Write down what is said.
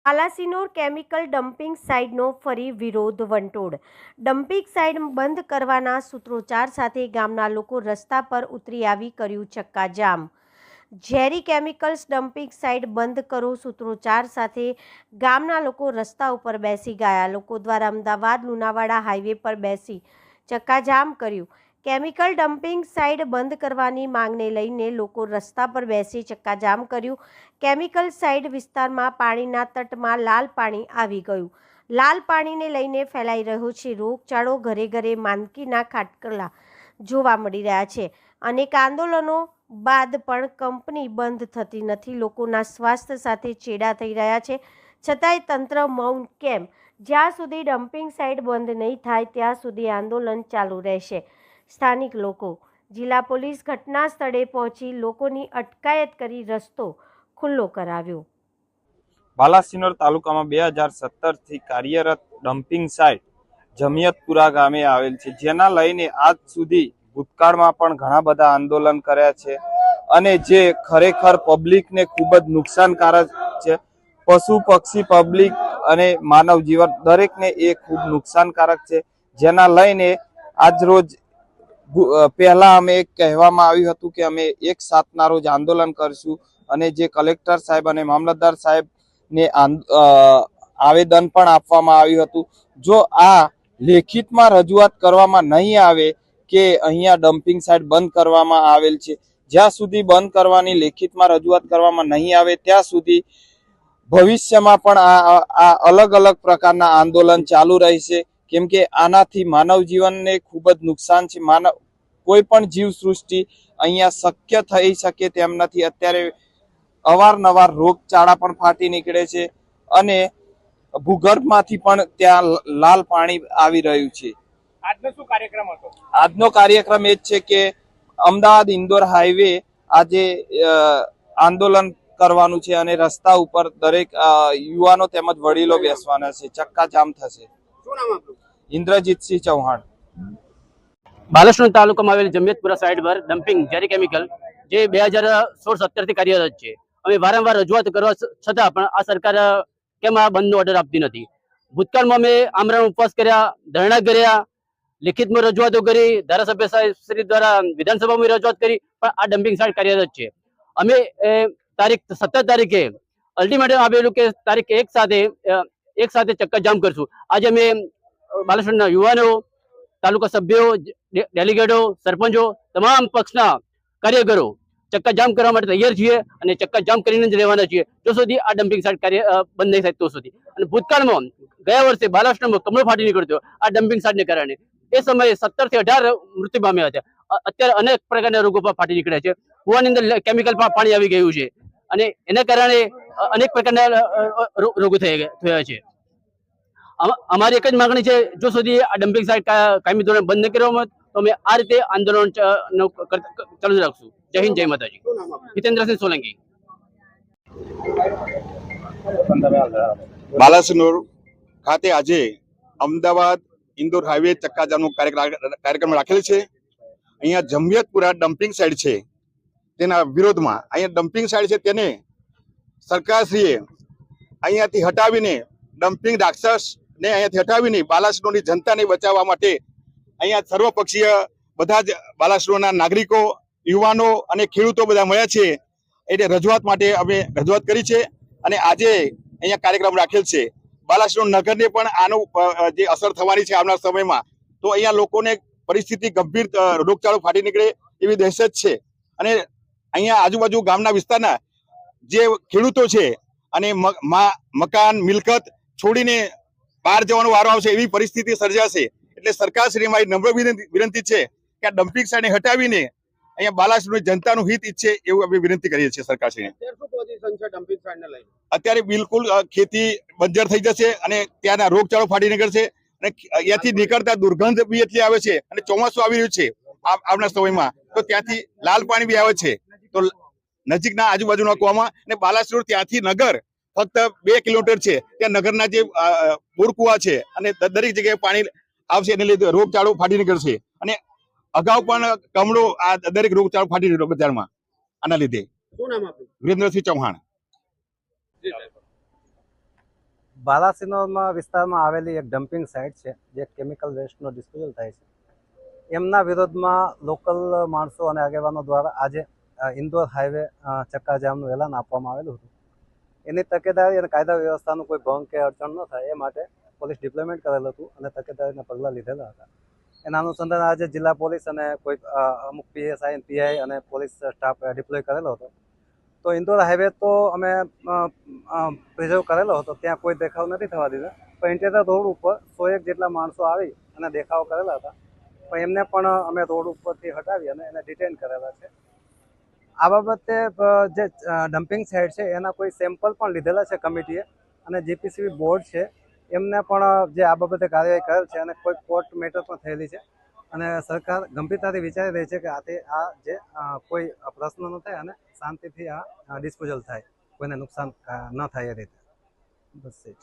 પાલાસિનોર chemical dumping સાઇટનો ફરી વિરોધ વંટોળ. Dumping site બંધ કરવાના સૂત્રોચ્ચાર સાથે ગામના લોકો રસ્તા પર ઉતરી આવી કર્યું ચક્કાજામ. ઝેરી કેમિકલ્સ ડમ્પિંગ સાઇટ બંધ કરો સૂત્રોચ્ચાર સાથે ગામના લોકો રસ્તા ઉપર બેસી ગયા. લોકો દ્વારા અમદાવાદ લુણાવાડા હાઈવે પર બેસી ચક્કાજામ કર્યું. કેમિકલ ડમ્પિંગ સાઇટ બંધ કરવાની માંગને લઈને લોકો રસ્તા પર બેસી ચક્કાજામ કર્યું. કેમિકલ સાઇટ વિસ્તારમાં પાણીના તટમાં લાલ પાણી આવી ગયું. લાલ પાણીને લઈને ફેલાઈ રહ્યો છે રોગચાળો. ઘરે ઘરે માંદગીના ખાટકલા જોવા મળી રહ્યા છે. અનેક આંદોલનો બાદ પણ કંપની બંધ થતી નથી. લોકોના સ્વાસ્થ્ય સાથે ચેડા થઈ રહ્યા છે, છતાંય તંત્ર મૌન કેમ? જ્યાં સુધી ડમ્પિંગ સાઇટ બંધ નહીં થાય ત્યાં સુધી આંદોલન ચાલુ રહેશે. સ્થાનિક લોકો, જિલ્લા પોલીસ ઘટના સ્થળે પહોંચી લોકોની અટકાયત કરી રસ્તો ખુલ્લો કરાવ્યો. બાલાસિનોર તાલુકામાં 2017 થી કાર્યરત ડમ્પિંગ સાઇટ જમિયતપુરા ગામે આવેલ છે, જેના લઈને આજ સુધી ભૂતકાળમાં પણ ઘણા બધા આંદોલન કર્યા છે અને જે ખરેખર પબ્લિકને ખૂબ જ નુકસાનકારક છે. પશુ પક્ષી, પબ્લિક અને માનવ જીવન દરેકને એ ખૂબ નુકસાનકારક છે. જેના લઈને આજ રોજ પહેલા અમે કહેવામાં આવ્યું હતું કે અમે 1/7ના રોજ આંદોલન કરીશું અને જે કલેક્ટર સાહેબ અને મામલતદાર સાહેબ ને આવેદન પણ આપવામાં આવ્યું હતું. જો આ લેખિતમાં રજૂઆત કરવામાં નહીં આવે કે અહીંયા ડમ્પિંગ સાઇટ બંધ કરવામાં આવેલ છે, જ્યાં સુધી બંધ કરવાની લેખિતમાં રજૂઆત કરવામાં નહીં આવે ત્યાં સુધી ભવિષ્યમાં પણ આ અલગ અલગ પ્રકારના આંદોલન ચાલુ રહેશે. કેમ કે આનાથી માનવ જીવનને ખૂબ જ નુકસાન છે. કોઈ પણ જીવ સૃષ્ટિ અહીંયા શક્ય થઈ શકે તેમ નથી. અત્યારે અવારનવાર રોગચાળા પણ ફાટી નીકળે છે અને ભૂગર્ભમાંથી પણ ત્યાં લાલ પાણી આવી રહ્યું છે. આજનો શું કાર્યક્રમ હતો? આજનો કાર્યક્રમ એ જ છે કે અમદાવાદ ઇન્દોર હાઈવે આજે આંદોલન કરવાનું છે અને રસ્તા ઉપર દરેક યુવાનો તેમજ વડીલો બેસવાના છે. ચક્કાજામ થશે. શું નામ આપનું? ઇન્દ્રજીતસિંહ ચૌહાણ. બાલાસિનોર તાલુકામાં આવેલ જમિયતપુરા સાઇટ પર ડમ્પિંગ ઝેરી કેમિકલ જે 2016-17 થી કાર્યરત છે. અમે વારંવાર રજૂઆત કરવા છતાં પણ આ સરકાર કેમ આ બંધનો ઓર્ડર આપતી નથી. ભૂતકાળમાં અમે આમરણ ઉપવાસ કર્યા, ધરણા કર્યા, લિખિતમાં રજૂઆતો કરી, ધારાસભ્ય શ્રી દ્વારા વિધાનસભામાં રજૂઆત કરી, પણ આ ડમ્પિંગ સાઇટ કાર્યરત છે. અમે તારીખ 17 તારીખે અલ્ટિમેટમ આપેલું કે તારીખ 1 સાથે ચક્કાજામ કરશું. આજે અમે બાલાસિનોરના યુવાનો, તાલુકા સભ્યો, ડેલિગેટો, સરપંચો, તમામ પક્ષના કાર્યકરો ચક્કાજામ કરવા માટે તૈયાર છીએ અને ચક્કાજામ કરીને જ રહેવાના છીએ જો સુધી આ ડમ્પિંગ સાઇટ બંધ નહીં થાય તો સુધી. અને ભૂતકાળમાં ગયા વર્ષે બાલાસિનોરમાં કમળો ફાટી નીકળતો આ ડમ્પિંગ સાઇટને કારણે. એ સમયે 17 થી 18 મૃત્યુ પામ્યા હતા. અત્યારે અનેક પ્રકારના રોગો ફાટી નીકળ્યા છે. કુવાની અંદર કેમિકલ પાણી આવી ગયું છે અને એના કારણે અનેક પ્રકારના રોગો થયા છે. અમારી એક જ માંગણી છે, જો સુધી આ ડમ્પિંગ સાઇટ કાયમી ધોરણે બંધ ન કરવામાં તો અમે આ રીતે આંદોલન ચાલુ રાખશું. જય હિન્દ, જય માતાજી. હિતેન્દ્રસિંહ સોલંકી. બાલાસિનોર ખાતે આજે અમદાવાદ ઇન્દોર હાઈવે ચક્કાજામનો કાર્યક્રમ રાખેલ છે. અહીંયા જમિયતપુરા ડમ્પિંગ સાઇટ છે તેના વિરોધમાં અહીંયા ડમ્પિંગ સાઇટ છે તેને સરકારશ્રીએ અહીંયાથી હટાવીને ડમ્પિંગ રાક્ષસને અહીંયાથી હટાવીને બાલાસિનોરની જનતાને બચાવવા માટે અહીંયા સર્વપક્ષીય બધા જ બાલાસિનોરના નાગરિકો, યુવાનો અને ખેડૂતો બધા મળ્યા છે. એટલે રજૂઆત માટે અમે રજૂઆત કરી છે અને આજે અહીંયા કાર્યક્રમ રાખેલ છે. બાલાસિનોર નગરને પણ આનો જે અસર થવાની છે આવનાર સમયમાં, તો અહીંયા લોકોને પરિસ્થિતિ ગંભીર રોગચાળો ફાટી નીકળે એવી દહેશત છે. અને અહીંયા આજુબાજુ ગામના વિસ્તારના જે ખેડૂતો છે અને મકાન મિલકત છોડીને બહાર જવાનો વારો આવશે એવી પરિસ્થિતિ સર્જાશે. એટલે સરકારશ્રી મારી નમ્ર વિનંતી છે કે આ ડમ્પિંગ સાઇટને હટાવીને અહીંયા બાલાસિનોર જનતાનું હિત ઈચ્છે એવું અમે વિનંતી કરીએ છીએ સરકારશ્રીને. અત્યારે બિલકુલ ખેતી બંજર થઈ જશે અને ત્યાંના રોગચાળો ફાટી નીકળશે અને અહીંયાથી નીકળતા દુર્ગંધ બી એટલી આવે છે અને ચોમાસું આવી રહ્યું છે આવનાર સમયમાં, તો ત્યાંથી લાલ પાણી બી આવે છે. તો નજીકના આજુબાજુના કુવામાં અને બાલાસિનોર ત્યાંથી નગર ફક્ત 2 કિલોમીટર છે. ત્યાં નગરના જે બોર કુવા છે અને દરેક જગ્યાએ પાણી આવશે એને લીધે રોગચાળો ફાટી નીકળશે. અને અગાઉ પણ કમળો આ દરેક રોગચાળો ફાટી નીકળ્યો બજારમાં આના લીધે. શું નામ આપનું? વિરેન્દ્રસિંહ ચૌહાણ. બાલાસિનોરમાં વિસ્તારમાં આવેલી એક ડમ્પિંગ સાઇટ છે જે કેમિકલ વેસ્ટનો ડિસ્પોઝલ થાય છે. એમના વિરોધમાં લોકલ માણસો અને આગેવાનો દ્વારા આજે ઇન્દોર હાઈવે ચક્કાજામનું એલાન આપવામાં આવેલું હતું. એની તકેદારી અને કાયદા વ્યવસ્થાનું કોઈ ભંગ કે અડચણ ન થાય એ માટે પોલીસ ડિપ્લોયમેન્ટ કરેલું હતું અને તકેદારીના પગલાં લીધેલા હતા. એના અનુસંધાને આજે જિલ્લા પોલીસ અને કોઈ અમુક PSI, PI અને પોલીસ સ્ટાફ ડિપ્લોય કરેલો હતો. તો ઇન્દોર હાઈવે તો અમે પ્રિઝર્વ કરેલો હતો, ત્યાં કોઈ દેખાવ નથી થવા દીધા. પણ ઇન્ટિરિયર રોડ ઉપર 101 જેટલા માણસો આવી અને દેખાવ કરેલા હતા, પણ એમને પણ અમે રોડ ઉપરથી હટાવી અને એને ડિટેન કરેલા છે. આ બાબતે જે ડમ્પિંગ સાઇટ છે એના કોઈ સેમ્પલ પણ લીધેલા છે કમિટીએ, અને GPCB બોર્ડ છે એમને પણ જે આ બાબતે કાર્યવાહી કરેલ છે અને કોઈ કોર્ટ મેટર પણ થયેલી છે. અને સરકાર ગંભીરતાથી વિચારી રહી છે કે આ જે કોઈ પ્રશ્ન ન થાય અને શાંતિથી આ ડિસ્પોઝલ થાય, કોઈને નુકસાન ન થાય એ રીતે. બસ એ જ.